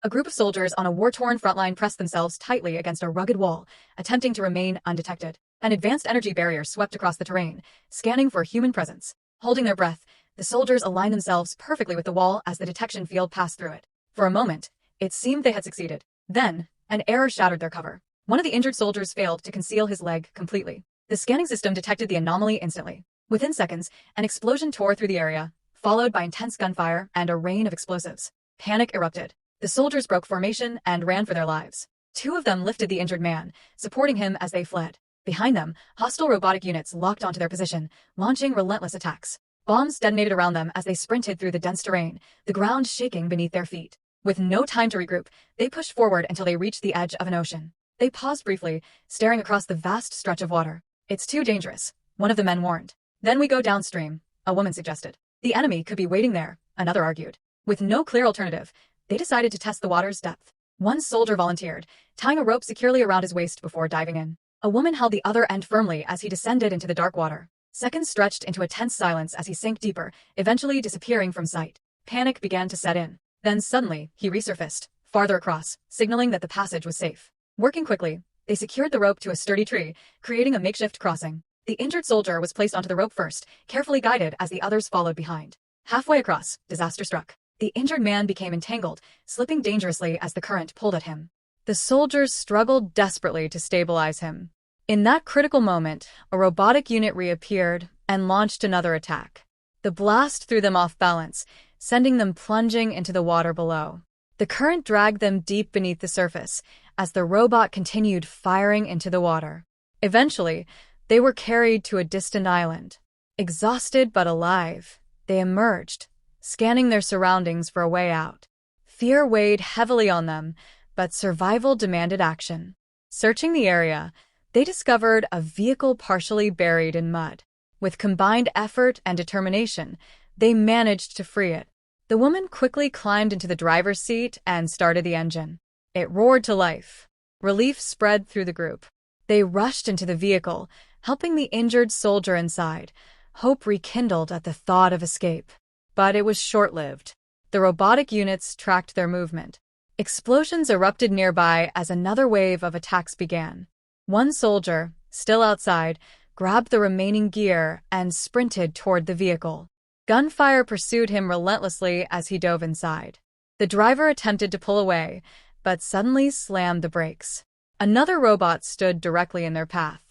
A group of soldiers on a war-torn frontline pressed themselves tightly against a rugged wall, attempting to remain undetected. An advanced energy barrier swept across the terrain, scanning for human presence. Holding their breath, the soldiers aligned themselves perfectly with the wall as the detection field passed through it. For a moment, it seemed they had succeeded. Then, an error shattered their cover. One of the injured soldiers failed to conceal his leg completely. The scanning system detected the anomaly instantly. Within seconds, an explosion tore through the area, followed by intense gunfire and a rain of explosives. Panic erupted. The soldiers broke formation and ran for their lives. Two of them lifted the injured man, supporting him as they fled. Behind them, hostile robotic units locked onto their position, launching relentless attacks. Bombs detonated around them as they sprinted through the dense terrain, the ground shaking beneath their feet. With no time to regroup, they pushed forward until they reached the edge of an ocean. They paused briefly, staring across the vast stretch of water. "It's too dangerous," one of the men warned. "Then we go downstream," a woman suggested. "The enemy could be waiting there," another argued. With no clear alternative, they decided to test the water's depth. One soldier volunteered, tying a rope securely around his waist before diving in. A woman held the other end firmly as he descended into the dark water. Seconds stretched into a tense silence as he sank deeper, eventually disappearing from sight. Panic began to set in. Then suddenly, he resurfaced, farther across, signaling that the passage was safe. Working quickly, they secured the rope to a sturdy tree, creating a makeshift crossing. The injured soldier was placed onto the rope first, carefully guided as the others followed behind. Halfway across, disaster struck. The injured man became entangled, slipping dangerously as the current pulled at him. The soldiers struggled desperately to stabilize him. In that critical moment, a robotic unit reappeared and launched another attack. The blast threw them off balance, sending them plunging into the water below. The current dragged them deep beneath the surface as the robot continued firing into the water. Eventually, they were carried to a distant island. Exhausted but alive, they emerged, scanning their surroundings for a way out. Fear weighed heavily on them, but survival demanded action. Searching the area, they discovered a vehicle partially buried in mud. With combined effort and determination, they managed to free it. The woman quickly climbed into the driver's seat and started the engine. It roared to life. Relief spread through the group. They rushed into the vehicle, helping the injured soldier inside. Hope rekindled at the thought of escape. But it was short-lived. The robotic units tracked their movement. Explosions erupted nearby as another wave of attacks began. One soldier, still outside, grabbed the remaining gear and sprinted toward the vehicle. Gunfire pursued him relentlessly as he dove inside. The driver attempted to pull away, but suddenly slammed the brakes. Another robot stood directly in their path.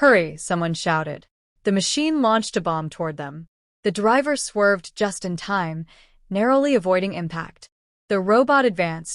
"Hurry," someone shouted. The machine launched a bomb toward them. The driver swerved just in time, narrowly avoiding impact. The robot advanced,